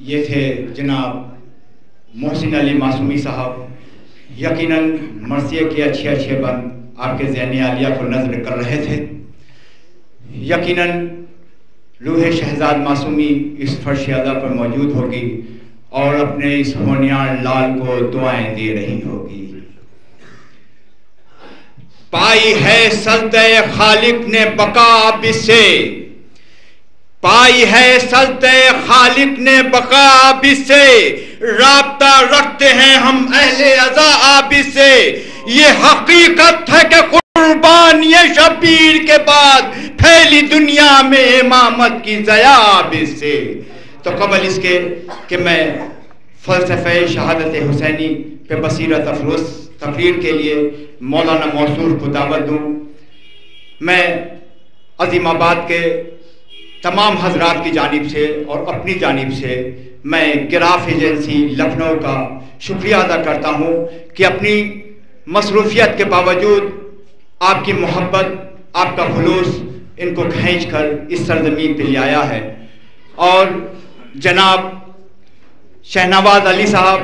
یہ تھے جناب محسن علی معصومی صاحب. یقیناً مرثیے کے اچھے بند آپ کے ذہن عالیہ کو نظر کر رہے تھے. یقیناً روح شہزاد معصومی اس فرش ادا پر موجود ہوگی اور اپنے اس ہونیار لال کو دعائیں دے رہی ہوگی. پائی ہے سجدہ خالق نے بقا اب سے، پائی ہے سجدہ خالق نے بقا اب سے، رابطہ رکھتے ہیں ہم اہل عزا اب سے. یہ حقیقت ہے کہ قربان یہ شبیر کے بعد پھیلی دنیا میں امامت کی ضیاء اب سے. تو قبل اس کے کہ میں فلسفہ شہادت حسینی پہ بصیرت افروز تقریر کے لیے مولانا موصور کو دعوت دوں، میں عظیم آباد کے تمام حضرات کی جانب سے اور اپنی جانب سے میں گراف ایجنسی لکھنؤ کا شکریہ ادا کرتا ہوں کہ اپنی مصروفیت کے باوجود آپ کی محبت، آپ کا خلوص ان کو کھینچ کر اس سرزمین پہ لے آیا ہے. اور جناب شہنواز علی صاحب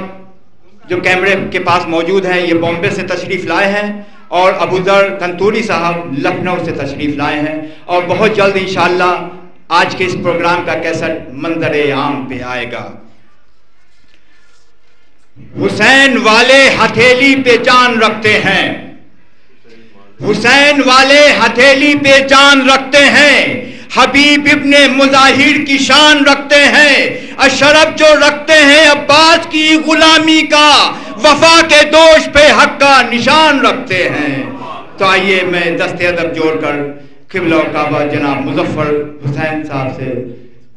جو کیمرے کے پاس موجود ہیں، یہ بامبے سے تشریف لائے ہیں، اور ابوذر کنتوری صاحب لکھنؤ سے تشریف لائے ہیں، اور بہت جلد انشاءاللہ آج کے اس پروگرام کا کیسٹ منظر عام پہ آئے گا. حسین والے ہتھیلی پہ جان رکھتے ہیں، حسین والے ہتھیلی پہ جان رکھتے ہیں، حبیب ابن مظاہر کی شان رکھتے ہیں، اشرف جو رکھتے ہیں عباس کی غلامی کا، وفا کے دوش پہ حق کا نشان رکھتے ہیں. تو آئیے میں دست ادب جوڑ کر قبلہ و کعبہ جناب مظفر حسین صاحب سے،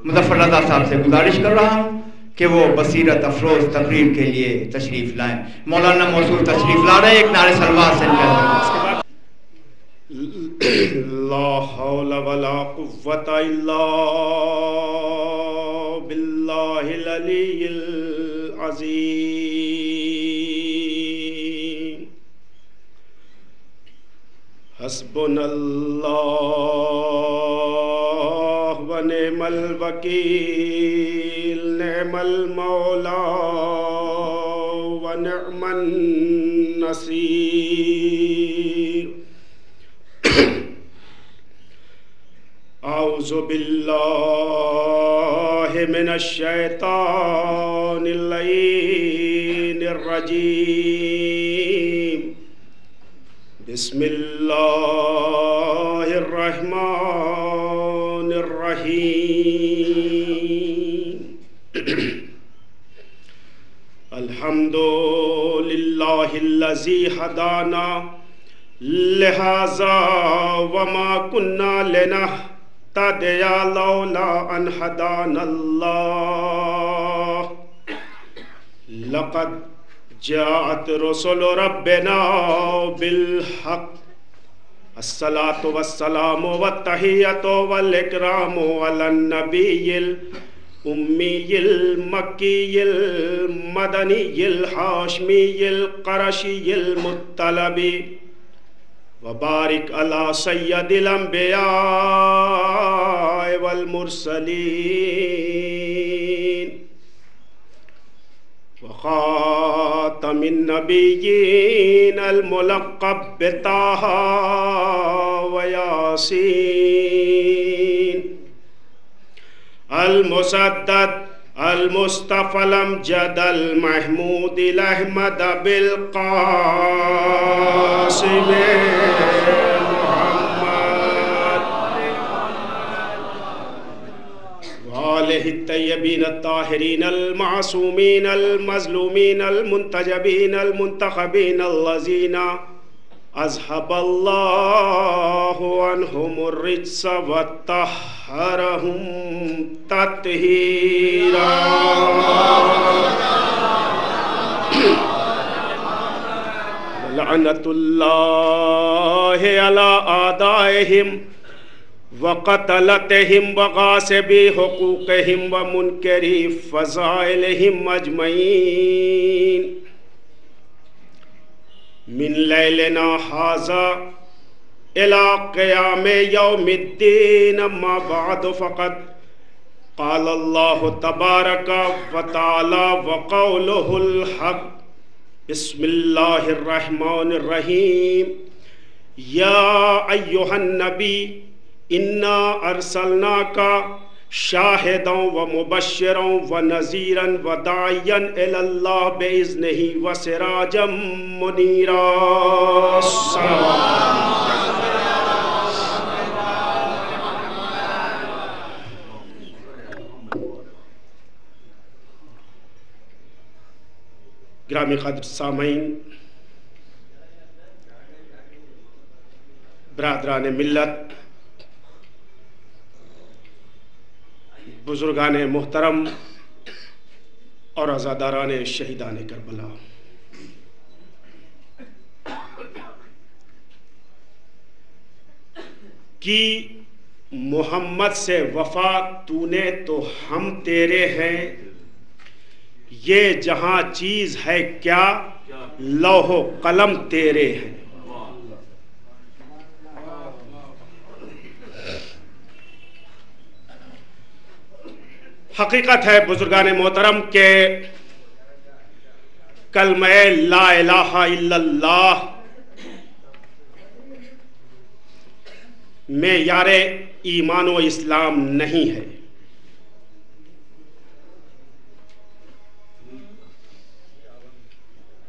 مظفر رضا صاحب سے گزارش کر رہا ہوں کہ وہ بصیرت افروز تقریر کے لیے تشریف لائیں. مولانا موصور تشریف لا رہے ہیں، ایک نعرہ سلوات سے لا حول ولا قوة الا باللہ العلی العظیم. حسبنا اللہ ونعم الوکیل، نعم المولا ونعم النصیر. اعوذ باللہ من الشیطان اللعین الرجیم. بسم اللہ الرحمن الرحیم. الحمد للہ الذی ہدانا لہذا وما کننا لنہتدی لولا ان ہدانا اللہ. لقد جاءت رسل ربنا بالحق. الصلاة والسلام والتحیۃ والاکرام علی النبی الأمی المکی المدنی الحاشمی القرشی المطلبی، وبارک علی سید الانبیاء والمرسلین وخاتم النبیین الملقب بطہ ویاسین، المسدد المصطفى الامجد المحمود الاحمد بالقاسم محمد وآلہ الطیبین الطاہرین المعصومین المظلومین المنتجبین المنتخبین الذین اذهب اللہ عنہم الرجس وطہرہم تطہیرا. لعنت اللہ علی اعدائہم وقتلتہم وغاصبی حقوقہم ومنکری فضائلہم اجمعین. من لیلنا ھذا الى قیام یوم الدین. اما بعد فقد قال اللہ تبارک و تعالی وقولہ الحق بسم اللہ الرحمن الرحیم یا ایہا النبی انا ارسلناک شاہدا و مبشرا و نذیرا و داعیا الی اللہ باذنہ و سراجا منیرا. گرامی قدر سامعین، برادران ملت، بزرگان محترم اور عزاداران شہیدان کربلا، کہ محمد سے وفا تو نے تو ہم تیرے ہیں، یہ جہاں چیز ہے کیا لوح و قلم تیرے ہیں. حقیقت ہے بزرگان محترم کہ کلمہ لا الہ الا اللہ معیار ایمان و اسلام نہیں ہے.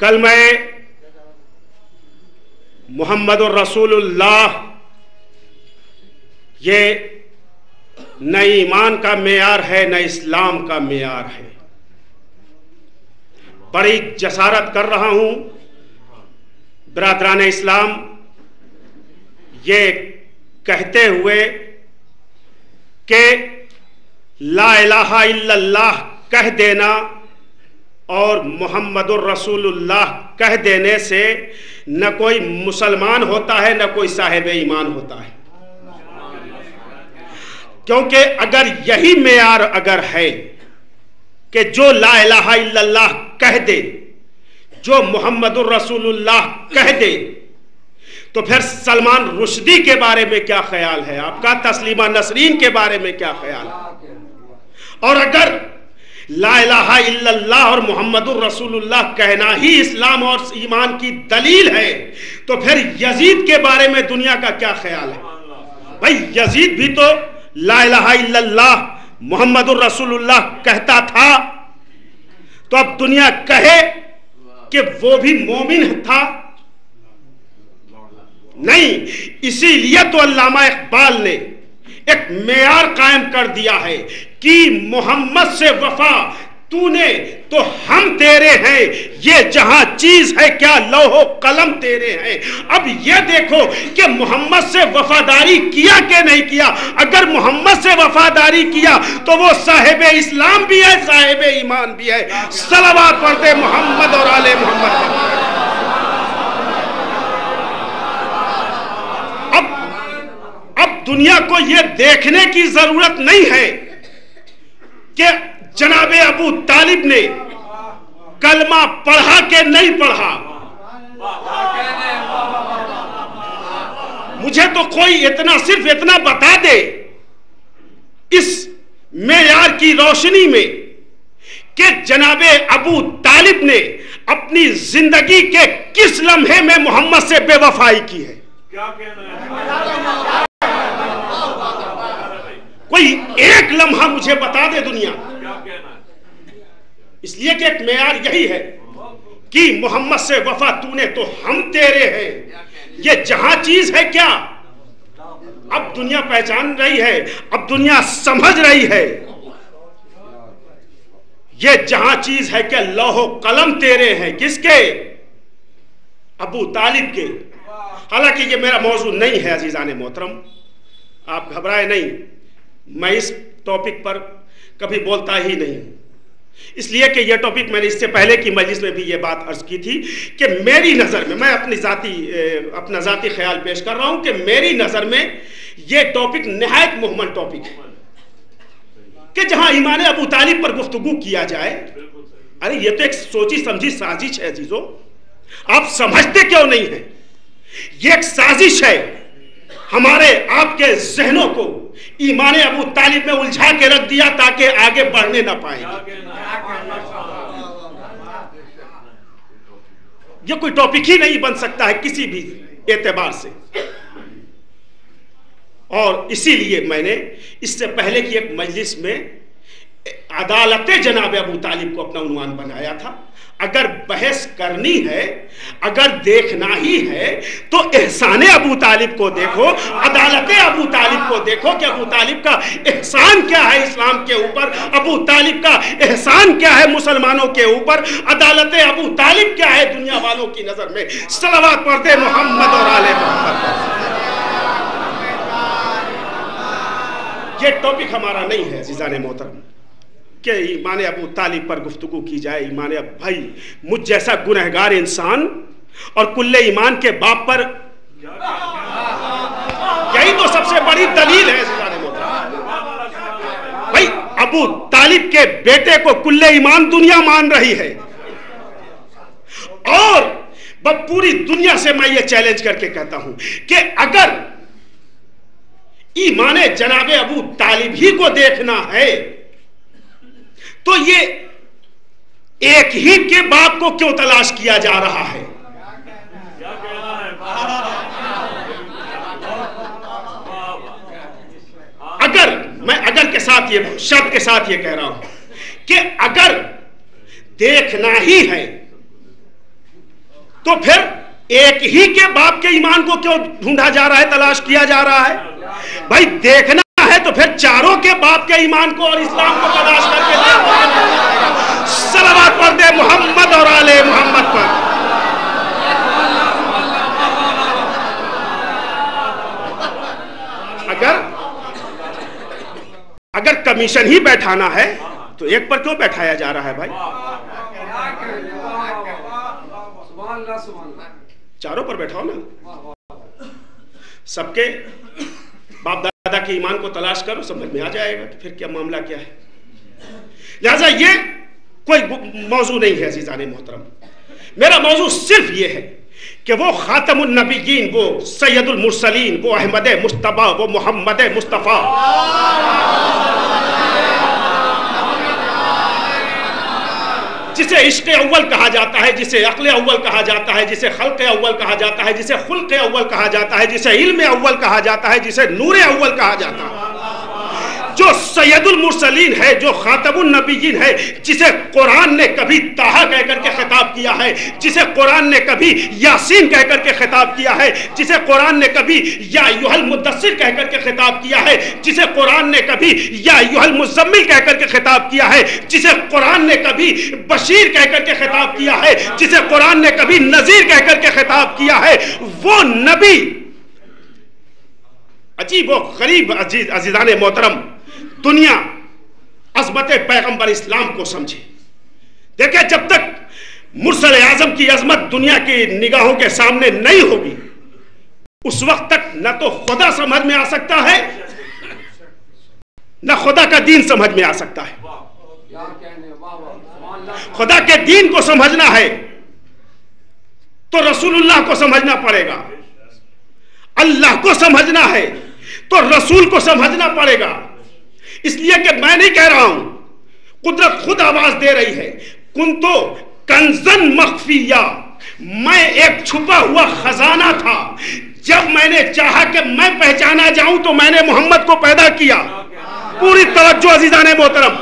کلمہ محمد الرسول اللہ یہ نہ ایمان کا معیار ہے نہ اسلام کا معیار ہے. بڑی جسارت کر رہا ہوں برادران اسلام یہ کہتے ہوئے کہ لا الہ الا اللہ کہہ دینا اور محمد الرسول اللہ کہہ دینے سے نہ کوئی مسلمان ہوتا ہے نہ کوئی صاحب ایمان ہوتا ہے. کیونکہ اگر یہی معیار اگر ہے کہ جو لا الہ الا اللہ کہہ دے، جو محمد الرسول اللہ کہہ دے، تو پھر سلمان رشدی کے بارے میں کیا خیال ہے؟ آپ کا تسلیمہ نسرین کے بارے میں کیا خیال ہے؟ اور اگر لا الہ الا اللہ اور محمد الرسول اللہ کہنا ہی اسلام اور ایمان کی دلیل ہے تو پھر یزید کے بارے میں دنیا کا کیا خیال ہے؟ بھائی یزید بھی تو لا الہ الا اللہ محمد الرسول اللہ کہتا تھا، تو اب دنیا کہے کہ وہ بھی مومن تھا؟ نہیں. اسی لیے تو علامہ اقبال نے ایک معیار قائم کر دیا ہے کہ محمد سے وفا تو نے تو ہم تیرے ہیں، یہ جہاں چیز ہے کیا لوح و قلم تیرے ہیں. اب یہ دیکھو کہ محمد سے وفاداری کیا کہ نہیں کیا. اگر محمد سے وفاداری کیا تو وہ صاحب اسلام بھی ہے صاحب ایمان بھی ہے. صلوات پڑھتے محمد اور آل محمد. اب دنیا کو یہ دیکھنے کی ضرورت نہیں ہے کہ جناب ابو طالب نے کلمہ پڑھا کہ نہیں پڑھا. مجھے تو کوئی صرف اتنا بتا دے اس معیار کی روشنی میں کہ جناب ابو طالب نے اپنی زندگی کے کس لمحے میں محمد سے بے وفائی کی ہے. کوئی ایک لمحہ مجھے بتا دے دنیا. اس لیے کہ ایک معیار یہی ہے کہ محمد سے وفا تو نے تو ہم تیرے ہیں، یہ جہاں چیز ہے کیا. اب دنیا پہچان رہی ہے، اب دنیا سمجھ رہی ہے یہ جہاں چیز ہے کہ لوح و قلم تیرے ہیں. کس کے؟ ابو طالب کے. حالانکہ یہ میرا موضوع نہیں ہے عزیزان محترم، آپ گھبرائے نہیں. میں اس ٹاپک پر کبھی بولتا ہی نہیں، اس لیے کہ یہ ٹاپک میں نے اس سے پہلے کی مجلس میں بھی یہ بات عرض کی تھی کہ میری نظر میں، میں اپنا ذاتی خیال پیش کر رہا ہوں کہ میری نظر میں یہ ٹاپک نہایت مہمل ٹاپک ہے کہ جہاں ایمان ابو طالب پر گفتگو کیا جائے. ارے یہ تو ایک سوچی سمجھی سازش ہے عزیزو، آپ سمجھتے کیوں نہیں ہیں؟ یہ ایک سازش ہے. ہمارے آپ کے ذہنوں کو ایمان ابو طالب میں الجھا کے رکھ دیا تاکہ آگے بڑھنے نہ پائیں. یہ کوئی ٹاپک ہی نہیں بن سکتا ہے کسی بھی اعتبار سے. اور اسی لیے میں نے اس سے پہلے کی ایک مجلس میں عدالت جناب ابو طالب کو اپنا عنوان بنایا تھا. اگر بحث کرنی ہے، اگر دیکھنا ہی ہے تو احسان ابو طالب کو دیکھو، عدالت ابو طالب کو دیکھو کہ ابو طالب کا احسان کیا ہے اسلام کے اوپر، ابو طالب کا احسان کیا ہے مسلمانوں کے اوپر، عدالت ابو طالب کیا ہے دنیا والوں کی نظر میں. صلوات پڑھتے محمد اور آل محمد پر. یہ ٹاپک ہمارا نہیں ہے عزیزان محترم کہ ایمان ابو طالب پر گفتگو کی جائے. ایمان بھائی، مجھ جیسا گنہگار انسان اور کل ایمان کے باپ پر، یہی تو سب سے بڑی دلیل ہے عزیزان محترم. بھائی ابو طالب کے بیٹے کو کل ایمان دنیا مان رہی ہے، اور پوری دنیا سے میں یہ چیلنج کر کے کہتا ہوں کہ اگر ایمان جناب ابو طالب ہی کو دیکھنا ہے تو یہ ایک ہی کے باپ کو کیوں تلاش کیا جا رہا ہے؟ اگر کے ساتھ یہ شرط کے ساتھ یہ کہہ رہا ہوں کہ اگر دیکھنا ہی ہے تو پھر ایک ہی کے باپ کے ایمان کو کیوں ڈھونڈا جا رہا ہے، تلاش کیا جا رہا ہے؟ بھائی دیکھنا ہے تو پھر چاروں کے باپ کے ایمان کو اور اسلام کو تلاش کر کے دیکھنا. صلوات پڑھ دے محمد اور آل محمد پر. اگر کمیشن ہی بیٹھانا ہے تو ایک پر کیوں بیٹھایا جا رہا ہے بھائی؟ چاروں پر بیٹھاؤ نا. سب کے باپ دادا کے ایمان کو تلاش کرو، سمجھ میں آ جائے گا کہ پھر کیا معاملہ کیا ہے. لہذا یہ کوئی موضوع نہیں ہے عزیزان محترم. میرا موضوع صرف یہ ہے کہ وہ خاتم النبیین، وہ سید المرسلین، وہ احمد مجتبی، وہ محمد مصطفیٰ، جسے عشق اول کہا جاتا ہے، جسے عقل اول کہا جاتا ہے، جسے خلق اول کہا جاتا ہے، جسے خلق اول کہا جاتا ہے، جسے علم اول کہا جاتا ہے، جسے نور اول کہا جاتا ہے، جو سید المرسلین ہے، جو خاتم النبیین ہے، جسے قرآن نے کبھی طٰہٰ کہہ کر کے خطاب کیا ہے، جسے قرآن نے کبھی یاسین کہہ کر کے خطاب کیا ہے، جسے قرآن نے کبھی یا ایھا المدثر کہہ کر کے خطاب کیا ہے، جسے قرآن نے کبھی یا ایھا المزمل کہہ کر کے خطاب کیا ہے، جسے قرآن نے کبھی بشیر کہہ کر کے خطاب کیا ہے، جسے قرآن نے کبھی نذیر کہہ کر کے خطاب کیا ہے، وہ نبی عجیب و غریب. عزیزان محترم، دنیا عظمت پیغمبر اسلام کو سمجھے. دیکھیں جب تک مرسل اعظم کی عظمت دنیا کی نگاہوں کے سامنے نہیں ہوگی اس وقت تک نہ تو خدا سمجھ میں آ سکتا ہے نہ خدا کا دین سمجھ میں آ سکتا ہے. خدا کے دین کو سمجھنا ہے تو رسول اللہ کو سمجھنا پڑے گا، اللہ کو سمجھنا ہے تو رسول کو سمجھنا پڑے گا. اس لیے کہ میں نہیں کہہ رہا ہوں، قدرت خود آواز دے رہی ہے، کنتو کنزن مخفیہ، میں ایک چھپا ہوا خزانہ تھا. جب میں نے چاہا کہ میں پہچانا جاؤں تو میں نے محمد کو پیدا کیا. پوری توجہ عزیزان محترم،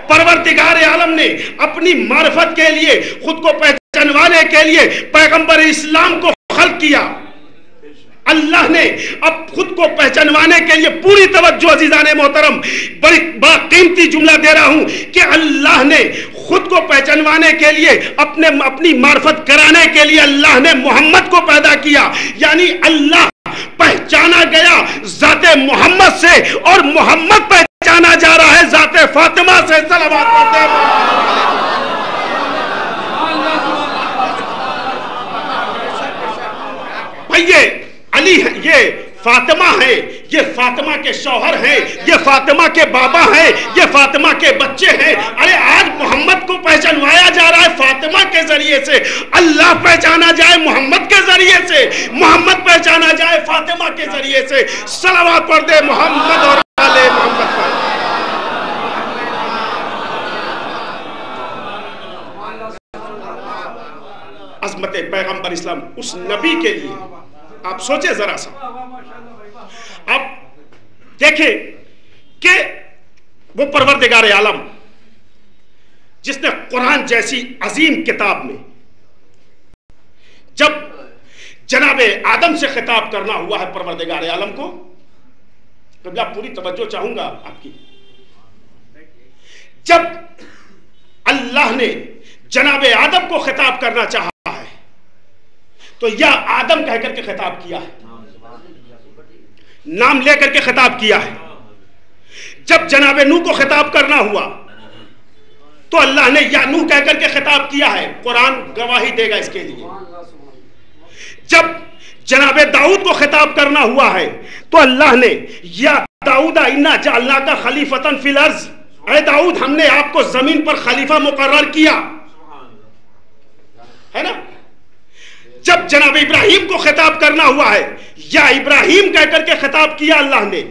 پروردگار عالم نے اپنی معرفت کے لیے، خود کو پہچانوانے کے لیے پیغمبر اسلام کو خلق کیا. اللہ نے اب خود کو پہچانوانے کے لیے، پوری توجہ عزیزان محترم، بڑا قیمتی جملہ دے رہا ہوں کہ اللہ نے خود کو پہچانوانے کے لیے، اپنی معرفت کرانے کے لیے اللہ نے محمد کو پیدا کیا. یعنی اللہ پہچانا گیا ذات محمد سے اور محمد پہچانا جا رہا ہے ذات فاطمہ سے. صلوات پڑھتے ہیں. بھائی علی ہے، یہ فاطمہ ہے، یہ فاطمہ کے شوہر ہیں، یہ فاطمہ کے بابا ہیں، یہ فاطمہ کے بچے ہیں. ارے آج محمد کو پہچانوایا جا رہا ہے فاطمہ کے ذریعے سے اللہ پہچانا جائے محمد کے ذریعے سے، محمد پہچانا جائے فاطمہ کے ذریعے سے۔ صلوات پڑھ دے محمد اور آل محمد پر۔ عظمت پیغمبر اسلام اس نبی کے لیے آپ سوچیں ذرا سا، آپ دیکھیں کہ وہ پروردگار عالم جس نے قرآن جیسی عظیم کتاب میں جب جناب آدم سے خطاب کرنا ہوا ہے پروردگار عالم کو، تو آپ پوری توجہ چاہوں گا آپ کی، جب اللہ نے جناب آدم کو خطاب کرنا چاہا ہے تو یا آدم کہہ کر کے خطاب کیا ہے، نام لے کر کے خطاب کیا ہے۔ جب جناب نوح کو خطاب کرنا ہوا تو اللہ نے یا نوح کہہ کر کے خطاب کیا ہے، قرآن گواہی دے گا اس کے لیے۔ جب جناب داؤد کو خطاب کرنا ہوا ہے تو اللہ نے یا داؤد انا جعلناک خلیفۃ فی الارض، اے داؤد ہم نے آپ کو زمین پر خلیفہ مقرر کیا ہے نا۔ جب جناب ابراہیم کو خطاب کرنا ہوا ہے یا ابراہیم کہہ کر کے خطاب کیا اللہ نے،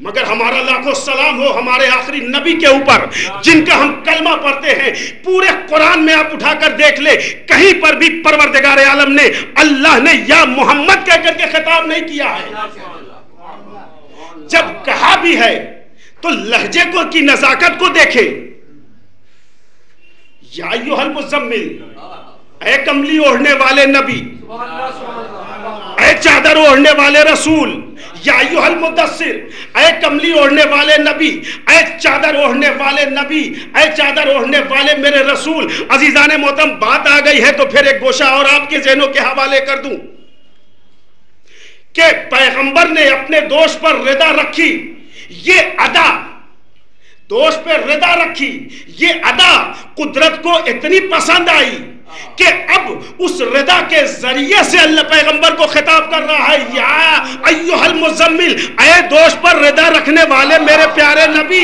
مگر ہمارا لاکھوں سلام ہو ہمارے آخری نبی کے اوپر جن کا ہم کلمہ پڑھتے ہیں۔ پورے قرآن میں آپ اٹھا کر دیکھ لے، کہیں پر بھی پروردگار عالم نے اللہ نے یا محمد کہہ کر کے خطاب نہیں کیا ہے۔ جب کہا بھی ہے تو لہجے کو کی نزاکت کو دیکھے، یا ایھا المزمل، اے کملی اوڑھنے والے نبی، اے چادر اوڑھنے والے رسول، یا ایھا المدثر، اے کملی اوڑھنے والے نبی، اے چادر اوڑھنے والے نبی، اے چادر اوڑھنے والے میرے رسول۔ عزیزان محترم، بات آ گئی ہے تو پھر ایک گوشہ اور آپ کے ذہنوں کے حوالے کر دوں کہ پیغمبر نے اپنے دوست پر رضا رکھی، یہ ادا دوست پر رضا رکھی، یہ ادا قدرت کو اتنی پسند آئی کہ اب اس رضا کے ذریعے سے اللہ پیغمبر کو خطاب کر رہا ہے، یا ایھا المزمل، اے دوست پر رضا رکھنے والے میرے پیارے نبی،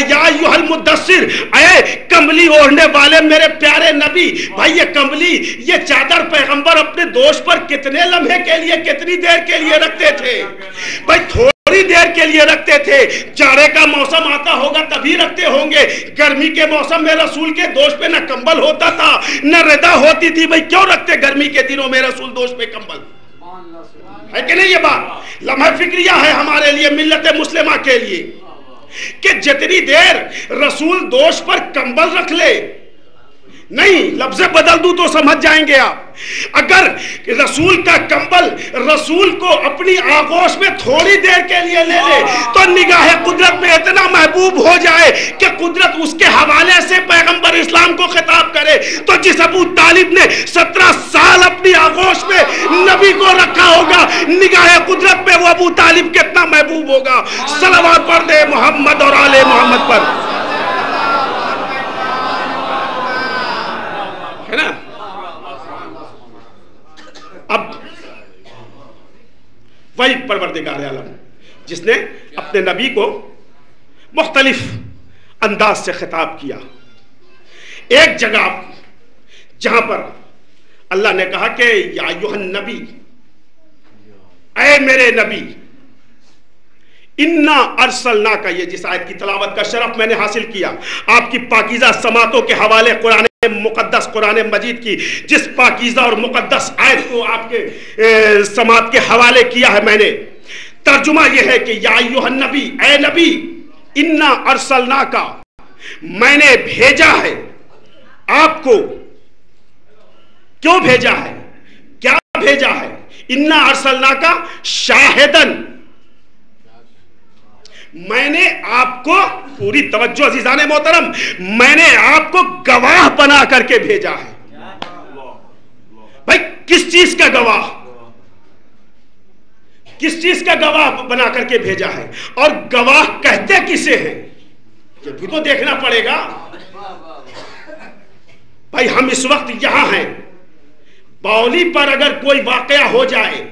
یا ایھا المدثر، اے کملی اوڑھنے والے میرے پیارے نبی۔ بھائی یہ کملی، یہ چادر پیغمبر اپنے دوست پر کتنے لمحے کے لیے، کتنی دیر کے لیے رکھتے تھے؟ بھائی تھوڑی دیر کے لیے رکھتے تھے، جاڑے کا موسم آتا ہوگا تبھی رکھتے ہوں گے۔ گرمی کے موسم میں رسول کے دوست پہ نہ کمبل ہوتا تھا نہ رضا ہوتی تھی، بھائی کیوں رکھتے گرمی کے دنوں میں رسول دوست پہ کمبل؟ ہے کہ نہیں؟ یہ بات لمحہ فکریہ ہے ہمارے لیے، ملت مسلمہ کے لیے، کہ جتنی دیر رسول دوست پر کمبل رکھ لے، نہیں لفظ بدل دوں تو سمجھ جائیں گے آپ، اگر رسول کا کمبل رسول کو اپنی آغوش میں تھوڑی دیر کے لیے لے لے تو نگاہ قدرت میں اتنا محبوب ہو جائے کہ قدرت اس کے حوالے سے پیغمبر اسلام کو خطاب کرے۔ تو جس ابو طالب نے 17 سال اپنی آغوش میں نبی کو رکھا ہوگا، نگاہ قدرت میں وہ ابو طالب کتنا محبوب ہوگا۔ صلوات پڑھ دے محمد اور آل محمد پر، ہے نا۔ اب وہی پروردگار عالم جس نے اپنے نبی کو مختلف انداز سے خطاب کیا، ایک جگہ جہاں پر اللہ نے کہا کہ یا ایھا النبی، اے میرے نبی، انا ارسلناک، یہ جس آیت کی تلاوت کا شرف میں نے حاصل کیا آپ کی پاکیزہ سماعتوں کے حوالے، قرآن مقدس قرآن مجید کی جس پاکیزہ اور مقدس آیت کو آپ کے سماعت کے حوالے کیا ہے میں نے، ترجمہ یہ ہے کہ یا ایھا النبی، اے نبی، انا ارسلناک، میں نے بھیجا ہے آپ کو۔ کیوں بھیجا ہے؟ کیا بھیجا ہے؟ انا ارسلناک شاہدن، میں نے آپ کو، پوری توجہ عزیزان محترم، میں نے آپ کو گواہ بنا کر کے بھیجا ہے۔ بھائی کس چیز کا گواہ؟ کس چیز کا گواہ بنا کر کے بھیجا ہے؟ اور گواہ کہتے کسے ہیں یہ بھی تو دیکھنا پڑے گا۔ بھائی ہم اس وقت یہاں ہیں، باولی پر اگر کوئی واقعہ ہو جائے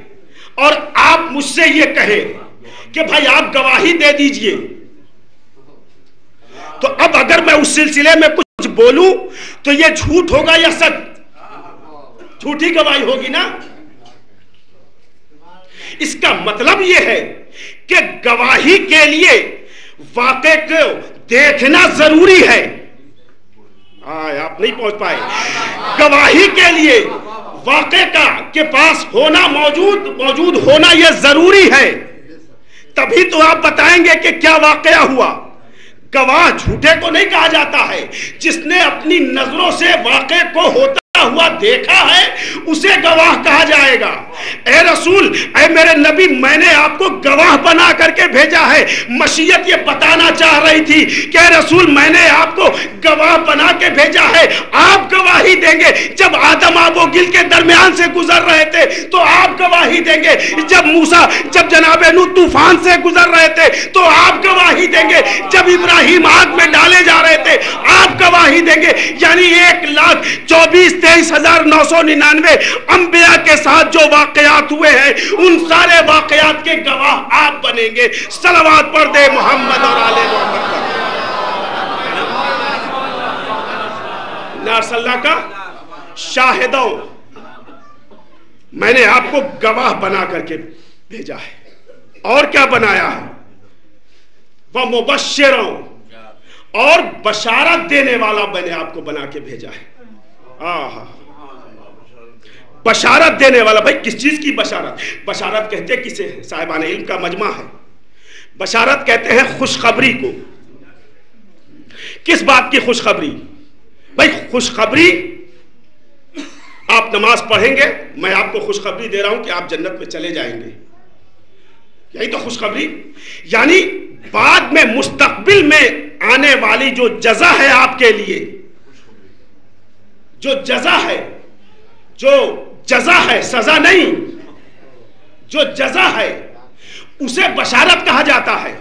اور آپ مجھ سے یہ کہیں کہ بھائی آپ گواہی دے دیجئے، تو اب اگر میں اس سلسلے میں کچھ کچھ بولوں تو یہ جھوٹ ہوگا یا سچ؟ جھوٹی گواہی ہوگی نا. اس کا مطلب یہ ہے کہ گواہی کے لیے واقعے کو دیکھنا ضروری ہے. آپ نہیں پہنچ پائے. گواہی کے لیے واقعے کا کے پاس ہونا موجود ہونا یہ ضروری ہے. تبھی تو آپ بتائیں گے کہ کیا واقعہ ہوا. گواہ جھوٹے کو نہیں کہا جاتا ہے. جس نے اپنی نظروں سے واقعے کو ہوتا ہوا دیکھا ہے اسے گواہ کہا جائے گا. اے رسول، اے میرے نبی، میں نے آپ کو گواہ بنا کر کے بھیجا ہے. مشیت یہ بتانا چاہ رہی تھی کہ اے رسول، میں نے آپ کو گواہ بنا کے بھیجا ہے. آپ گواہی دیں گے. جب آدم آب و گل کے درمیان سے گزر رہے تھے تو آپ گواہی دیں گے. جب جناب نوح طوفان سے گزر رہے تھے تو آپ گواہی دیں گے. جب ابراہیم آگ میں ڈالے جا رہے تھے آپ گواہی دیں گے. یعنی 1,24,23,999 انبیاء کے ساتھ جو واقعات ہوئے ہیں ان سارے واقعات کے گواہ آپ بنیں گے. صلوات پڑھ دے محمد اور آل محمد پر. صلی اللہ کا شاہدوں، میں نے آپ کو گواہ بنا کر کے بھیجا ہے. اور کیا بنایا ہے؟ وَمُبَشِّرًا، اور بشارت دینے والا میں نے آپ کو بنا کے بھیجا ہے. بشارت دینے والا. بھائی کس چیز کی بشارت؟ بشارت کہتے کسے ہیں؟ صاحبان علم کا مجمع ہے. بشارت کہتے ہیں خوشخبری کو. کس بات کی خوشخبری؟ بھائی خوشخبری، آپ نماز پڑھیں گے، میں آپ کو خوشخبری دے رہا ہوں کہ آپ جنت میں چلے جائیں گے. یہی تو خوشخبری. یعنی بعد میں مستقبل میں آنے والی جو جزا ہے آپ کے لیے، جو جزا ہے سزا نہیں، جو جزا ہے اسے بشارت کہا جاتا ہے.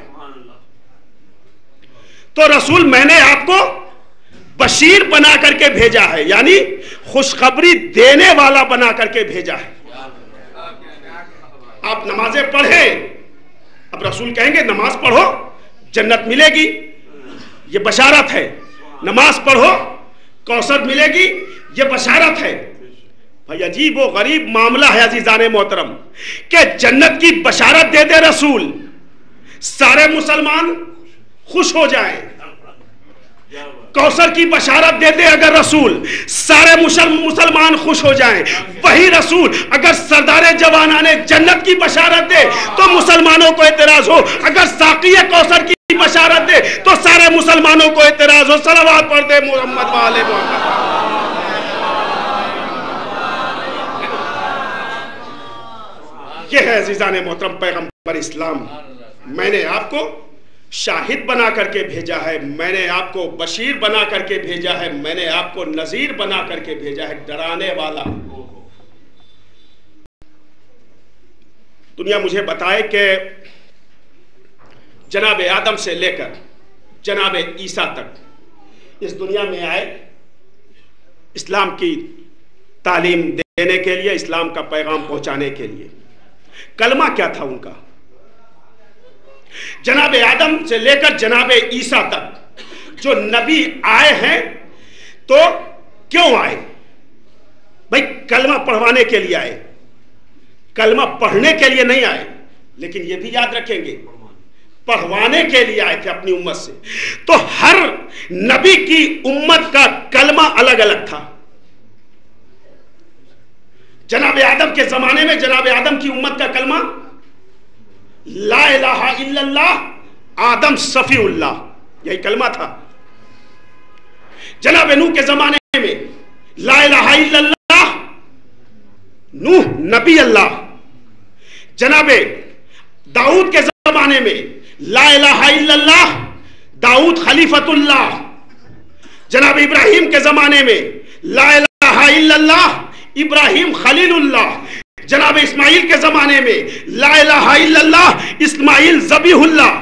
تو رسول میں نے آپ کو بشیر بنا کر کے بھیجا ہے، یعنی خوشخبری دینے والا بنا کر کے بھیجا ہے. آپ نمازیں پڑھیں، اب رسول کہیں گے نماز پڑھو جنت ملے گی، یہ بشارت ہے. نماز پڑھو کوثر ملے گی، یہ بشارت ہے. بھائی عجیب و غریب معاملہ ہے عزیزان محترم کہ جنت کی بشارت دے دے رسول، سارے مسلمان خوش ہو جائیں. کوثر کی بشارت دے دے اگر رسول، سارے مسلمان خوش ہو جائیں. وہی رسول اگر سردار جوانان جنت کی بشارت دے تو مسلمانوں کو اعتراض ہو. اگر ساقی کوثر کی بشارت دے تو سارے مسلمانوں کو اعتراض ہو. صلوات پڑھ دے محمد و آل محمد. یہ ہے عزیزان محترم پیغمبر اسلام. میں نے آپ کو شاہد بنا کر کے بھیجا ہے، میں نے آپ کو بشیر بنا کر کے بھیجا ہے، میں نے آپ کو نذیر بنا کر کے بھیجا ہے، ڈرانے والا. دنیا مجھے بتائے کہ جناب آدم سے لے کر جناب عیسیٰ تک اس دنیا میں آئے اسلام کی تعلیم دینے کے لیے، اسلام کا پیغام پہنچانے کے لیے. کلمہ کیا تھا ان کا؟ جناب آدم سے لے کر جناب عیسیٰ تک جو نبی آئے ہیں تو کیوں آئے؟ بھائی کلمہ پڑھوانے کے لیے آئے، کلمہ پڑھنے کے لیے نہیں آئے. لیکن یہ بھی یاد رکھیں گے پڑھوانے کے لیے آئے تھے اپنی امت سے. تو ہر نبی کی امت کا کلمہ الگ الگ تھا. جناب آدم کے زمانے میں جناب آدم کی امت کا کلمہ لا الہ الا اللہ آدم صفی اللہ، یہی کلمہ تھا. جناب نوح کے زمانے میں لا الہ الا اللہ نوح نبی اللہ. جناب داؤد کے زمانے میں لا الہ الا اللہ داؤد خلیفۃ اللہ. جناب ابراہیم کے زمانے میں لا الہ الا اللہ ابراہیم خلیل اللہ. جناب اسماعیل کے زمانے میں لا الہ الا اللہ اسماعیل ذبیح اللہ.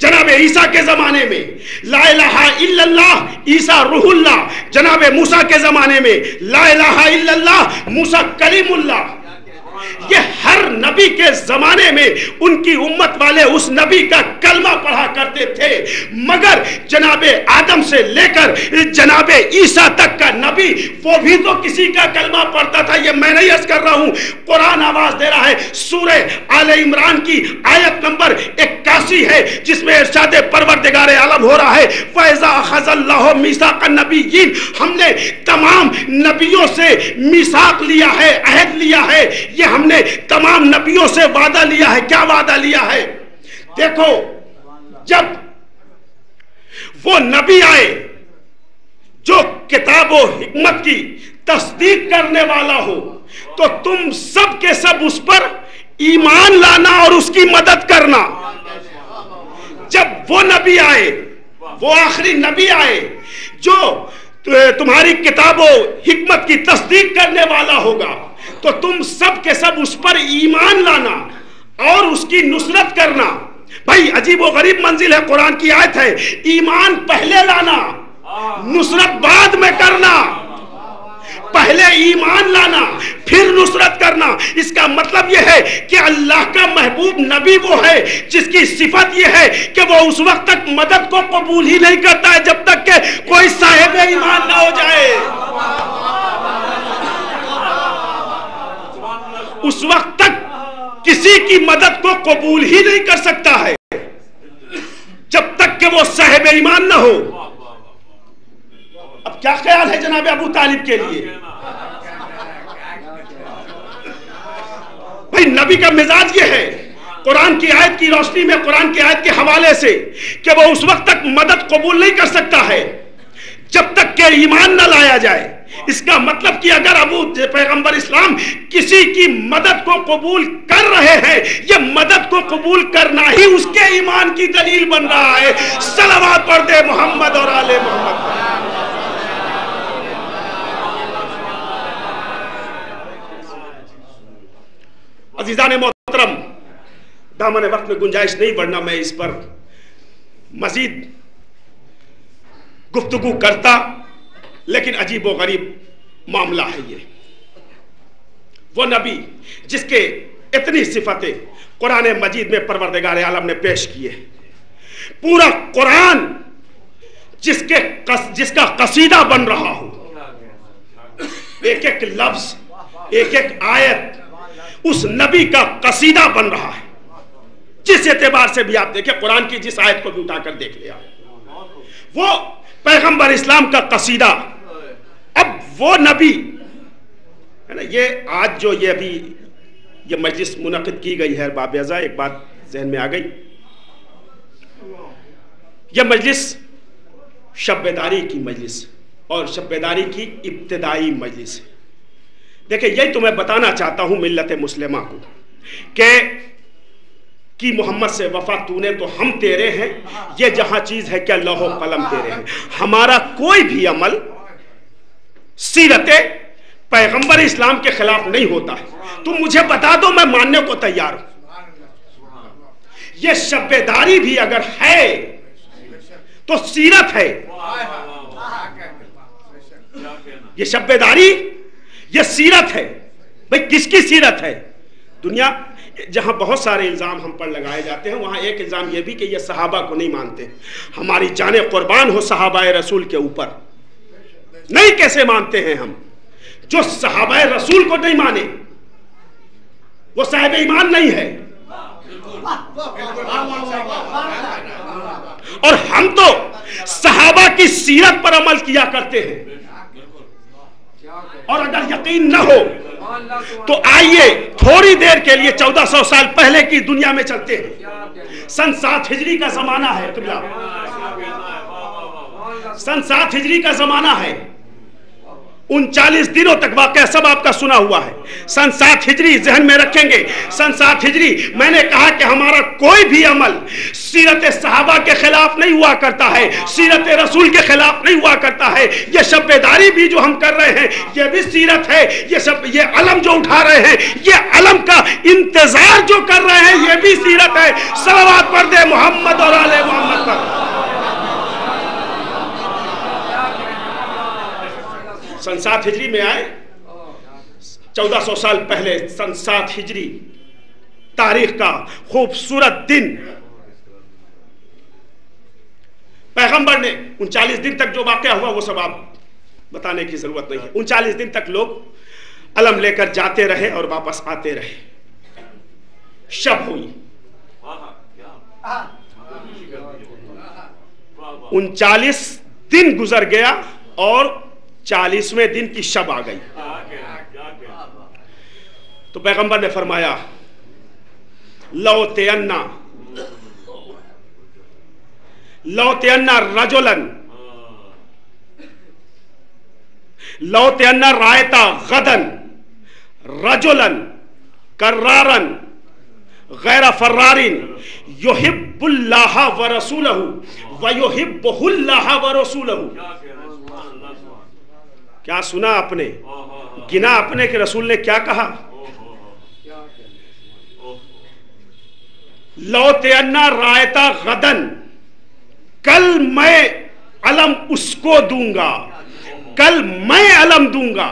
جناب عیسیٰ کے زمانے میں لا الہ الا اللہ عیسیٰ روح اللہ. جناب موسیٰ کے زمانے میں لا الہ الا اللہ موسیٰ کلیم اللہ. یہ ہر نبی کے زمانے میں ان کی امت والے اس نبی کا کلمہ پڑھا کرتے تھے، مگر جناب آدم سے لے کر جناب عیسیٰ تک کا نبی وہ بھی تو کسی کا کلمہ پڑھتا تھا۔ یہ میں نہیں عرض کر رہا ہوں، قرآن آواز دے رہا ہے۔ سورہ آل عمران کی آیت نمبر 81 ہے، جس میں ارشاد پروردگار عالم ہو رہا ہے، فَإِذَا أَخَذَ اللَّهُ مِيثَاقَ النَّبِيِّينَ، ہم نے تمام نبیوں سے میثاق لیا ہے، عہد لیا ہے، یہ ہم نے تمام نبیوں سے وعدہ لیا ہے۔ کیا وعدہ لیا ہے؟ دیکھو، جب وہ نبی آئے جو کتاب و حکمت کی تصدیق کرنے والا ہو، تو تم سب کے سب اس پر ایمان لانا اور اس کی مدد کرنا۔ جب وہ نبی آئے، وہ آخری نبی آئے جو تمہاری کتاب و حکمت کی تصدیق کرنے والا ہوگا، تو تم سب کے سب اس پر ایمان لانا اور اس کی نصرت کرنا۔ بھائی عجیب و غریب منزل ہے، قرآن کی آیت ہے، ایمان پہلے لانا، نصرت بعد میں کرنا۔ پہلے ایمان لانا پھر نصرت کرنا۔ اس کا مطلب یہ ہے کہ اللہ کا محبوب نبی وہ ہے جس کی صفت یہ ہے کہ وہ اس وقت تک مدد کو قبول ہی نہیں کرتا ہے جب تک کہ کوئی صاحب ایمان نہ ہو جائے۔ اس وقت تک کسی کی مدد کو قبول ہی نہیں کر سکتا ہے جب تک کہ وہ صاحب ایمان نہ ہو۔ اب کیا خیال ہے جناب ابو طالب کے لیے؟ بھائی نبی کا مزاج یہ ہے، قرآن کی آیت کی روشنی میں، قرآن کی آیت کے حوالے سے، کہ وہ اس وقت تک مدد قبول نہیں کر سکتا ہے جب تک کہ ایمان نہ لایا جائے۔ اس کا مطلب کہ اگر ابو پیغمبر اسلام کسی کی مدد کو قبول کر رہے ہیں، یہ مدد کو قبول کرنا ہی اس کے ایمان کی دلیل بن رہا ہے۔ صلوات پڑھ دے محمد اور آل محمد۔ عزیزان محترم، دامن وقت میں گنجائش نہیں، ورنہ میں اس پر مزید گفتگو کرتا، لیکن عجیب و غریب معاملہ ہے یہ۔ وہ نبی جس کے اتنی صفتیں قرآن مجید میں پروردگار عالم نے پیش کیے، پورا قرآن جس کا قصیدہ بن رہا ہو، ایک ایک لفظ، ایک ایک آیت اس نبی کا قصیدہ بن رہا ہے۔ جس اعتبار سے بھی آپ دیکھیں، قرآن کی جس آیت کو بھی اٹھا کر دیکھ لیا، وہ پیغمبر اسلام کا قصیدہ۔ اب وہ نبی ہے نا، یہ آج جو یہ ابھی یہ مجلس منعقد کی گئی ہے، باب ازا ایک بات ذہن میں آ گئی، یہ مجلس شب بیداری کی مجلس اور شب بیداری کی ابتدائی مجلس ہے۔ دیکھیں، یہی تو میں بتانا چاہتا ہوں ملت مسلمہ کو کہ محمد سے وفا تو نے تو ہم تیرے ہیں، یہ جہاں چیز ہے کیا لوح و قلم تیرے ہیں۔ ہمارا کوئی بھی عمل سیرت پیغمبر اسلام کے خلاف نہیں ہوتا ہے، تم مجھے بتا دو، میں ماننے کو تیار ہوں۔ یہ شب بیداری بھی اگر ہے تو سیرت ہے۔ یہ شب بیداری، یہ سیرت ہے۔ بھئی کس کی سیرت ہے؟ دنیا جہاں بہت سارے الزام ہم پر لگائے جاتے ہیں، وہاں ایک الزام یہ بھی کہ یہ صحابہ کو نہیں مانتے۔ ہماری جانیں قربان ہو صحابہ رسول کے اوپر، نہیں کیسے مانتے ہیں ہم؟ جو صحابہ رسول کو نہیں مانے وہ صاحب ایمان نہیں ہے۔ اور ہم تو صحابہ کی سیرت پر عمل کیا کرتے ہیں، اور اگر یقین نہ ہو تو آئیے تھوڑی دیر کے لیے 1400 سال پہلے کی دنیا میں چلتے ہیں۔ سن 7 ہجری کا زمانہ ہے، قبلہ سن 7 ہجری کا زمانہ ہے۔ 39 دنوں تک واقعہ سب آپ کا سنا ہوا ہے۔ سن 7 ہجری ذہن میں رکھیں گے، سن 7 ہجری۔ میں نے کہا کہ ہمارا کوئی بھی عمل سیرت صحابہ کے خلاف نہیں ہوا کرتا ہے، سیرت رسول کے خلاف نہیں ہوا کرتا ہے۔ یہ شب بیداری بھی جو ہم کر رہے ہیں یہ بھی سیرت ہے۔ یہ علم جو اٹھا رہے ہیں، یہ علم کا انتظار جو کر رہے ہیں، یہ بھی سیرت ہے۔ صلوات پڑھ دے محمد اور آل محمد پر۔ سن 7 ہجری میں آئے، 1400 سال پہلے سن 7 ہجری تاریخ کا خوبصورت دن پیغمبر نے 39 دن تک جو واقعہ ہوا وہ سب آپ بتانے کی ضرورت نہیں ہے. 39 دن تک لوگ علم لے کر جاتے رہے اور واپس آتے رہے. شب ہوئی 39 دن گزر گیا اور 40ویں دن کی شب آ گئی. تو پیغمبر نے فرمایا لوتینا رایتا غدن رجلا کرارن غیر فرارن یحب اللہ ورسولہ ویحبہ اللہ ورسولہ. کیا سنا آپ نے؟ گنا اپنے کہ رسول نے کیا کہا؟ لوتینا رایتا غدن، کل میں علم اس کو دوں گا، کل میں علم دوں گا.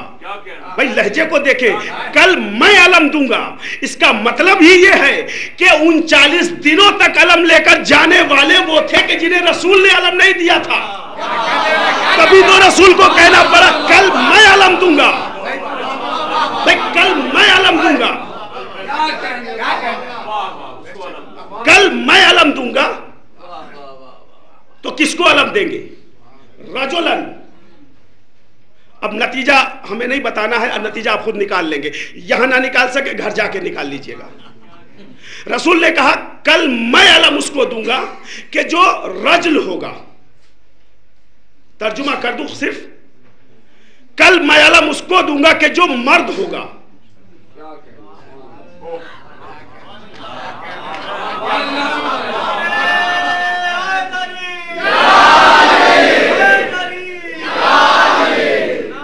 بھائی لہجے کو دیکھیں، کل میں علم دوں گا. اس کا مطلب ہی یہ ہے کہ 39 دنوں تک علم لے کر جانے والے وہ تھے کہ جنہیں رسول نے علم نہیں دیا تھا. کبھی تو رسول کو کہنا پڑا کل میں علم دوں گا. بھائی کل میں علم دوں گا، کل میں علم دوں گا. تو کس کو علم دیں گے؟ رجلن. اب نتیجہ ہمیں نہیں بتانا ہے، اب نتیجہ آپ خود نکال لیں گے. یہاں نہ نکال سکے گھر جا کے نکال لیجئے گا. رسول نے کہا کل میں علم اس کو دوں گا کہ جو رجل ہوگا. ترجمہ کر دوں صرف، کل میں علم اس کو دوں گا کہ جو مرد ہوگا.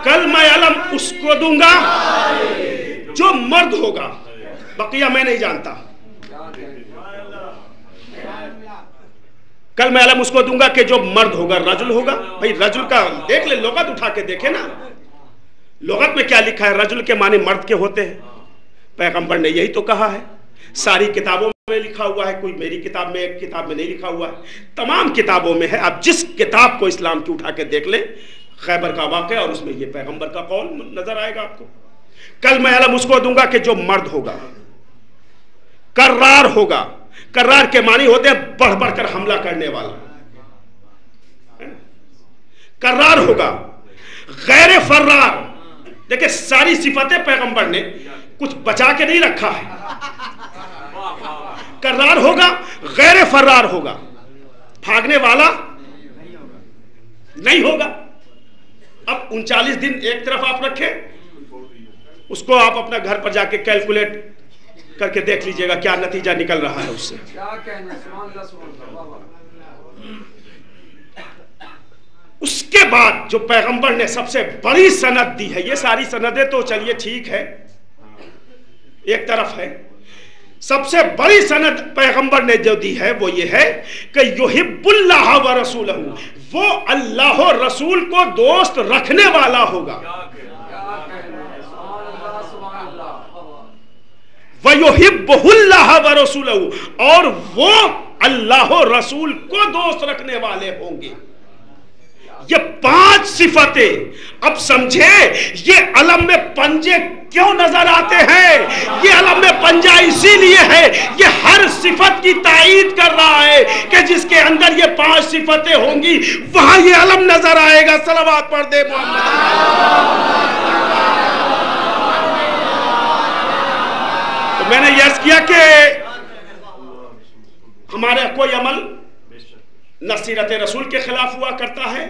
کل میں علم اس کو دوں گا جو مرد ہوگا، بقیہ میں نہیں جانتا. کل میں علم اس کو دوں گا کہ جو مرد ہوگا رجل ہوگا. بھائی رجل کا دیکھ لے، لغت اٹھا کے دیکھے نا، لغت میں کیا لکھا ہے؟ رجل کے معنی مرد کے ہوتے ہیں. پیغمبر نے یہی تو کہا ہے. ساری کتابوں میں لکھا ہوا ہے، کوئی میری کتاب میں ایک کتاب میں نہیں لکھا ہوا ہے، تمام کتابوں میں ہے. آپ جس کتاب کو اسلام کی اٹھا کے دیکھ لیں، خیبر کا واقعہ اور اس میں یہ پیغمبر کا قول نظر آئے گا آپ کو. کل میں علم اس کو دوں گا کہ جو مرد ہوگا، کرار ہوگا. کرار کے معنی ہوتے ہیں بڑھ بڑھ کر حملہ کرنے والا. کرار ہوگا، غیر فرار. دیکھیں ساری صفتیں پیغمبر نے کچھ بچا کے نہیں رکھا ہے. کرار ہوگا، غیر فرار ہوگا، بھاگنے والا نہیں ہوگا. اب 39 دن ایک طرف آپ رکھیں، اس کو آپ اپنا گھر پر جا کے کیلکولیٹ کر کے دیکھ لیجئے گا کیا نتیجہ نکل رہا ہے اس سے. اس کے بعد جو پیغمبر نے سب سے بڑی سند دی ہے، یہ ساری سندیں تو چلیے ٹھیک ہے ایک طرف ہے، سب سے بڑی سند پیغمبر نے جو دی ہے وہ یہ ہے کہ یحب اللہ و رسولہ، وہ اللہ و رسول کو دوست رکھنے والا ہوگا. وَيُحِبُّهُ اللَّهُ وَرَسُولَهُ، اور وہ اللہ و رسول کو دوست رکھنے والے ہوں گے. یہ 5 صفتیں. اب سمجھے یہ علم میں پنجے کیوں نظر آتے ہیں؟ یہ علم میں پنجہ اسی لیے ہے، یہ ہر صفت کی تائید کر رہا ہے کہ جس کے اندر یہ 5 صفتیں ہوں گی وہاں یہ علم نظر آئے گا. صلوات پڑھ دے محمد. تو میں نے یہ عرض کیا کہ ہمارا کوئی عمل نہ سیرت رسول کے خلاف ہوا کرتا ہے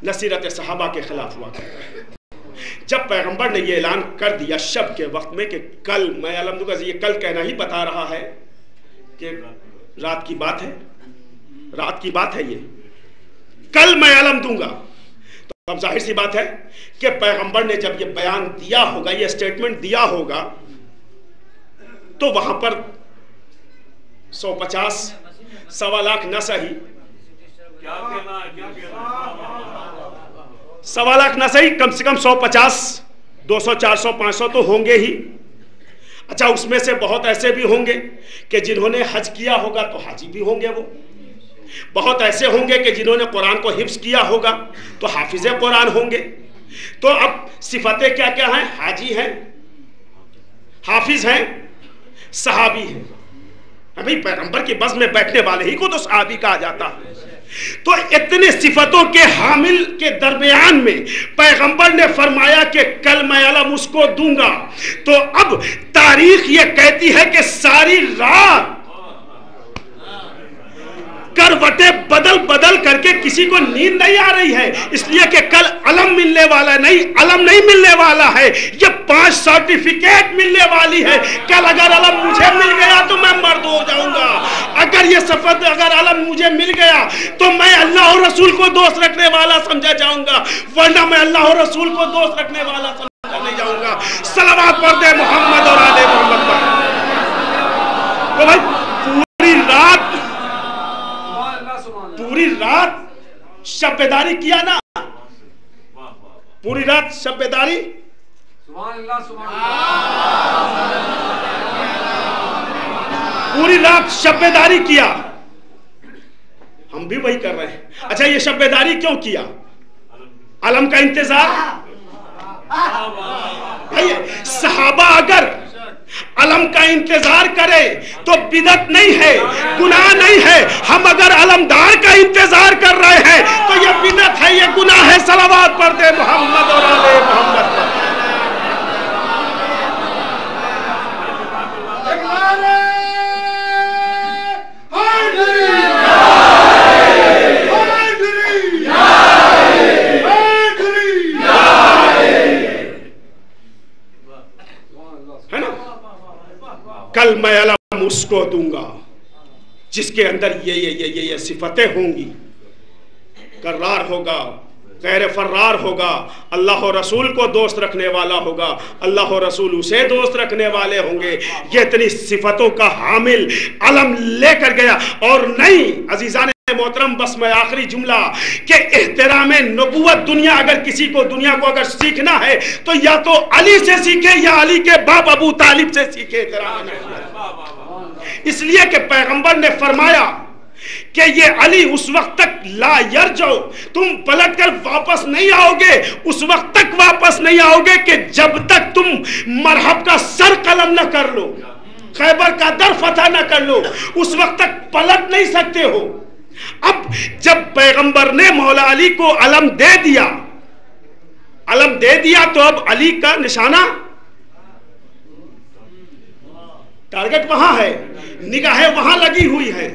نہ سیرت صحابہ کے خلاف ہوا کرتا ہے. جب پیغمبر نے یہ اعلان کر دیا شب کے وقت میں کہ کل میں علم دوں گا، یہ کل کہنا ہی بتا رہا ہے کہ رات کی بات ہے، رات کی بات ہے. یہ کل میں علم دوں گا تو اب ظاہر سی بات ہے کہ پیغمبر نے جب یہ بیان دیا ہوگا، یہ سٹیٹمنٹ دیا ہوگا، تو وہاں پر 150 سوا لاکھ نہ صحیح، سوا لاکھ نہ صحیح، کم سے کم 150 200 400 500 تو ہوں گے ہی. اچھا اس میں سے بہت ایسے بھی ہوں گے کہ جنہوں نے حج کیا ہوگا تو حاجی بھی ہوں گے. وہ بہت ایسے ہوں گے کہ جنہوں نے قرآن کو حفظ کیا ہوگا تو حافظ قرآن ہوں گے. تو اب صفتیں کیا کیا ہیں؟ حاجی ہیں، حافظ ہیں، صحابی ہیں. ابھی پیغمبر کی بس میں بیٹھنے والے ہی کو تو صحابی کہا جاتا ہے. تو اتنے صفتوں کے حامل کے درمیان میں پیغمبر نے فرمایا کہ کل میں علم اس کو دوں گا. تو اب تاریخ یہ کہتی ہے کہ ساری رات کروٹیں بدل بدل کر کے کسی کو نیند نہیں آ رہی ہے، اس لیے کہ کل علم ملنے والا نہیں، علم نہیں ملنے والا ہے، یہ 5 سرٹیفکیٹ ملنے والی ہے. کل اگر علم مجھے مل گیا تو میں مرد ہو جاؤں گا. اگر یہ صفت اگر علم مجھے مل گیا تو میں اللہ اور رسول کو دوست رکھنے والا سمجھا جاؤں گا، ورنہ میں اللہ اور رسول کو دوست رکھنے والا سمجھا نہیں جاؤں گا. صلوات پڑھ دے محمد اور آل محمد پر. تو بھائی پوری رات شب بیداری کیا نا، پوری رات شب بیداری. پوری رات شب بیداری کیا. ہم بھی وہی کر رہے ہیں. اچھا یہ شب بیداری کیوں کیا؟ علم کا انتظار. صحابہ اگر علم کا انتظار کرے تو بدعت نہیں ہے، گناہ نہیں ہے. ہم اگر علمدار کا انتظار کر رہے ہیں تو یہ بدعت ہے، یہ گناہ ہے. صلوات پڑھ دے محمد اور آل محمد پر. کل میں علم اس کو دوں گا جس کے اندر یہ صفتیں ہوں گی. کرار ہوگا، غیر فرار ہوگا، اللہ و رسول کو دوست رکھنے والا ہوگا، اللہ و رسول اسے دوست رکھنے والے ہوں گے. یہ اتنی صفتوں کا حامل علم لے کر گیا. اور نہیں عزیزان محترم، بس میں آخری جملہ کہ احترام نبوت دنیا کو اگر سیکھنا ہے تو یا تو علی سے سیکھے یا علی کے باپ ابو طالب سے سیکھے احترام نبوت. اس لیے کہ پیغمبر نے فرمایا کہ یہ علی اس وقت تک لا یرجو، تم پلٹ کر واپس نہیں آؤ گے، اس وقت تک واپس نہیں آؤ گے کہ جب تک تم مرحب کا سر قلم نہ کر لو، خیبر کا در فتح نہ کر لو، اس وقت تک پلٹ نہیں سکتے ہو. اب جب پیغمبر نے مولا علی کو علم دے دیا تو اب علی کا نشانہ ٹارگٹ وہاں ہے، نگاہیں وہاں لگی ہوئی ہے،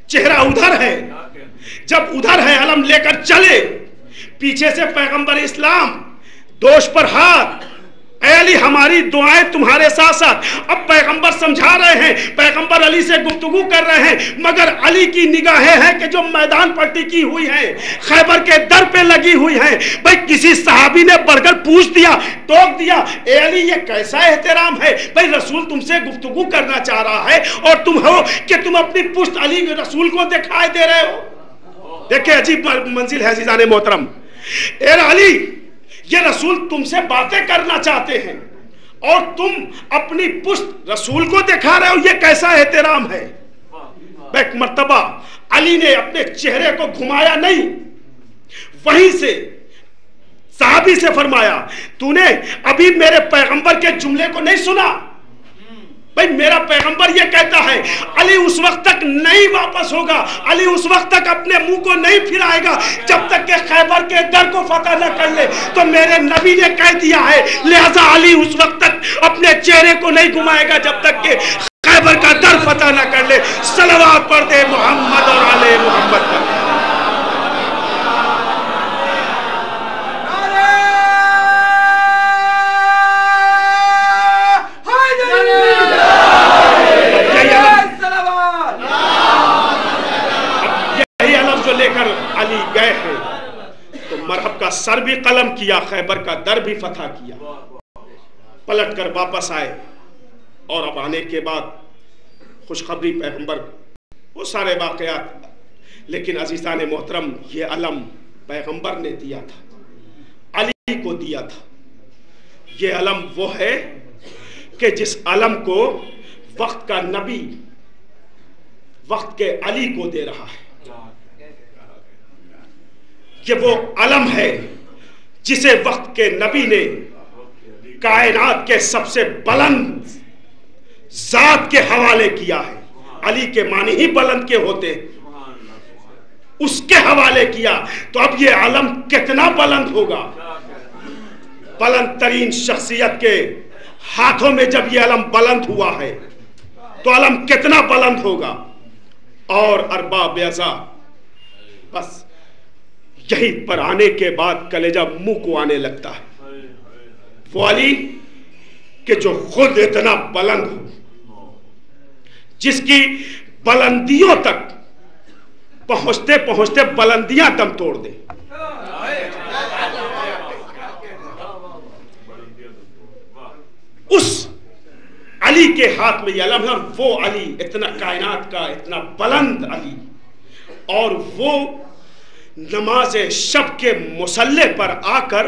چہرہ ادھر ہے. جب ادھر ہے علم لے کر چلے، پیچھے سے پیغمبر اسلام دوش پر ہاتھ، اے علی ہماری دعائیں تمہارے ساتھ ساتھ. اب پیغمبر سمجھا رہے ہیں، پیغمبر علی سے گفتگو کر رہے ہیں، مگر علی کی نگاہیں ہیں کہ جو میدان پر ٹکی ہوئی ہیں، خیبر کے در پہ لگی ہوئی ہیں. بھئی کسی صحابی نے بڑھ کر پوچھ دیا، ٹوک دیا، اے علی یہ کیسا احترام ہے؟ بھئی رسول تم سے گفتگو کرنا چاہ رہا ہے اور تم ہو کہ تم اپنی پشت علی رسول کو دکھائے دے رہے ہو. دیکھیں عجیب منزل ہے عزیزان محترم. اے علی یہ رسول تم سے باتیں کرنا چاہتے ہیں اور تم اپنی پشت رسول کو دکھا رہے ہو، یہ کیسا احترام ہے؟ ایک مرتبہ علی نے اپنے چہرے کو گھمایا نہیں، وہیں سے صحابی سے فرمایا، تو نے ابھی میرے پیغمبر کے جملے کو نہیں سنا؟ بھئی میرا پیغمبر یہ کہتا ہے علی اس وقت تک نہیں واپس ہوگا، علی اس وقت تک اپنے منہ کو نہیں پھرائے گا جب تک کہ خیبر کے در کو فتح نہ کر لے. تو میرے نبی نے کہہ دیا ہے، لہذا علی اس وقت تک اپنے چہرے کو نہیں گھمائے گا جب تک کہ خیبر کا در فتح نہ کر لے. صلوات پڑھ دے محمد اور آل محمد پر. علی گئے ہیں تو مرحب کا سر بھی قلم کیا، خیبر کا در بھی فتح کیا، پلٹ کر واپس آئے. اور اب آنے کے بعد خوشخبری پیغمبر، وہ سارے واقعات. لیکن عزیزان محترم یہ علم پیغمبر نے دیا تھا، علی کو دیا تھا. یہ علم وہ ہے کہ جس علم کو وقت کا نبی وقت کے علی کو دے رہا ہے. یہ وہ علم ہے جسے وقت کے نبی نے کائنات کے سب سے بلند ذات کے حوالے کیا ہے. علی کے معنی ہی بلند کے ہوتے ہیں. اس کے حوالے کیا تو اب یہ علم کتنا بلند ہوگا. بلند ترین شخصیت کے ہاتھوں میں جب یہ علم بلند ہوا ہے تو علم کتنا بلند ہوگا. اور ارباب ازا بس یہی پر آنے کے بعد کلیجہ منہ کو آنے لگتا ہے. وہ علی کہ جو خود اتنا بلند ہو، جس کی بلندیوں تک پہنچتے پہنچتے بلندیاں دم توڑ دے. اس علی کے ہاتھ میں یہ علم ہے. وہ علی اتنا کائنات کا اتنا بلند علی، اور وہ نماز شب کے مصلی پر آ کر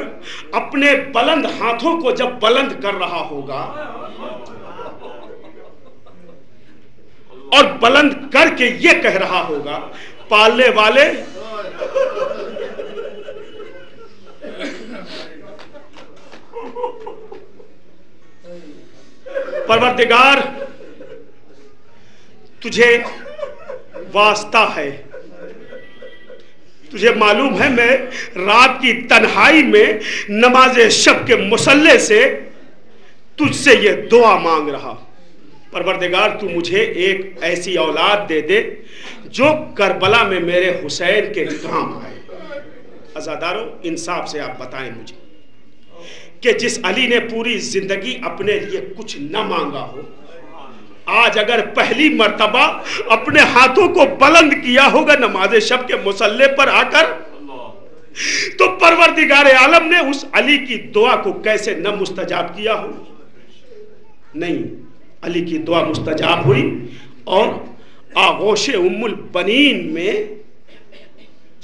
اپنے بلند ہاتھوں کو جب بلند کر رہا ہوگا اور بلند کر کے یہ کہہ رہا ہوگا، پالنے والے پروردگار تجھے واسطہ ہے. تجھے معلوم ہے میں رات کی تنہائی میں نماز شب کے مصلی سے تجھ سے یہ دعا مانگ رہا. پروردگار تو مجھے ایک ایسی اولاد دے دے جو کربلا میں میرے حسین کے کام آئے. عزادارو انصاف سے آپ بتائیں مجھے کہ جس علی نے پوری زندگی اپنے لیے کچھ نہ مانگا ہو، آج اگر پہلی مرتبہ اپنے ہاتھوں کو بلند کیا ہوگا نماز شب کے مصلی پر آ کر، تو پروردگار عالم نے اس علی کی دعا کو کیسے نہ مستجاب کیا ہو. نہیں، علی کی دعا مستجاب ہوئی اور آغوش ام البنین میں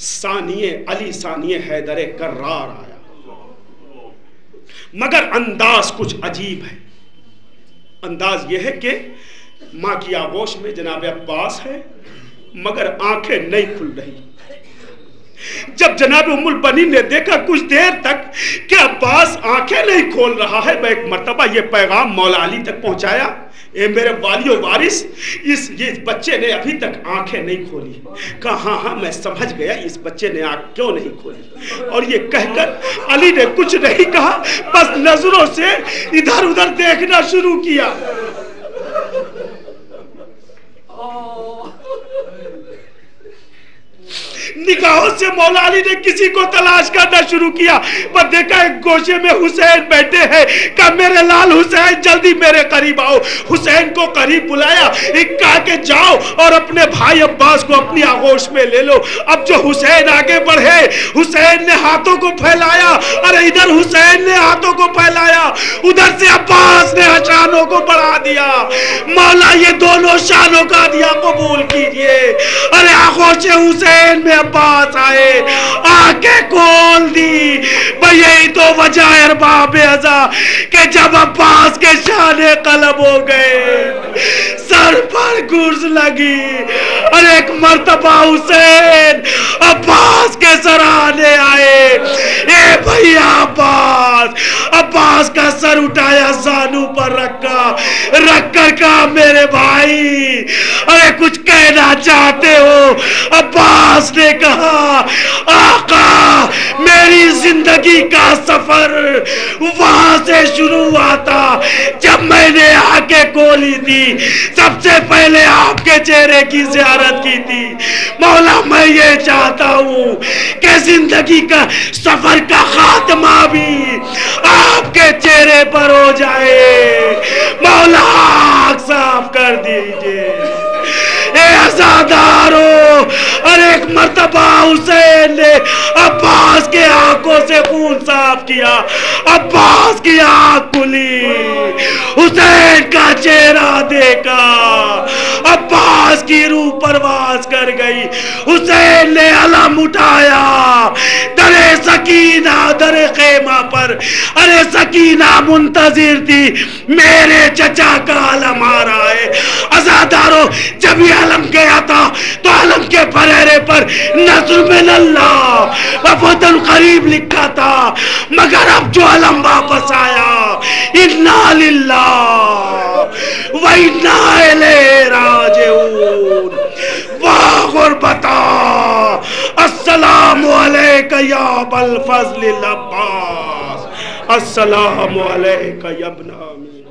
ثانیہ علی ثانیہ حیدر کرار آیا. مگر انداز کچھ عجیب ہے. انداز یہ ہے کہ ماں کی آغوش میں جناب عباس ہے مگر آنکھیں نہیں کھل رہی. جب جناب ام البنین نے دیکھا کچھ دیر تک کہ عباس آنکھیں نہیں کھول رہا ہے، میں ایک مرتبہ یہ پیغام مولا علی تک پہنچایا، اے میرے والی و وارث، یہ بچے نے ابھی تک آنکھیں نہیں کھولی. کہا ہاں میں سمجھ گیا اس بچے نے آنکھ کیوں نہیں کھولی. اور یہ کہہ کر علی نے کچھ نہیں کہا، بس نظروں سے ادھر ادھر دیکھنا شروع کیا. نگاہوں سے مولا علی نے کسی کو تلاش کرنا شروع کیا، پر دیکھا ایک گوشے میں حسین بیٹھے ہیں. کہا میرے لال حسین جلدی میرے قریب آؤ. حسین کو قریب بلایا، ایک کہا کہ جاؤ اور اپنے بھائی عباس کو اپنی آغوش میں لے لو. اب جو حسین آگے بڑھے، حسین نے ہاتھوں کو پھیلایا، ارے ادھر حسین نے ہاتھوں کو پھیلایا، ادھر سے عباس نے شانوں کو بڑھا دیا. مولا یہ دونوں شانوں کا دیا قبول کیجئے. ارے آغوش حسین میں عباس آئے، آنکھیں کھول دی. بھئی یہی تو وجہ ہے ارباب ازا کہ جب عباس کے شانے قلب ہو گئے، سر پر گرز لگی، اور ایک مرتبہ حسین عباس کے سرانے آئے. اے بھئی عباس، عباس کا سر اٹھایا، زانو پر رکھا، رکھ کر کہا میرے بھائی ارے کچھ کہنا چاہتے ہو؟ عباس نے کہا آقا میری زندگی کا سفر وہاں سے شروع ہوا تھا جب میں نے آنکھیں کھولی تھی، سب سے پہلے آپ کے چہرے کی زیارت کی تھی. مولا میں یہ چاہتا ہوں کہ زندگی کا سفر کا خاتمہ بھی آپ کے چہرے پر ہو جائے. مولا آنکھ صاف کر دیجئے. اے عزادارو، اور ایک مرتبہ حسین نے عباس کے آنکھوں سے خون صاف کیا، عباس کی آنکھ کھلی، حسین کا چہرہ دیکھا، عباس کی روح پرواز کر گئی. حسین نے علم اٹھایا، در سکینہ در خیمہ پر. ارے سکینہ منتظر تھی میرے چچا کا علم آ رہا ہے. عزادارو جب یہ علم گیا تھا تو علم کے پریرے پر نصر من اللہ وفتح قریب لکھا تھا, مگر اب جو علم واپس آیا انا للہ وَإِنَّا إِلَيْهِ رَاجِعُونَ. واہ غربتا السلام علیکہ یا ابا الفضل العباس, السلام علیکہ یا ابن امین.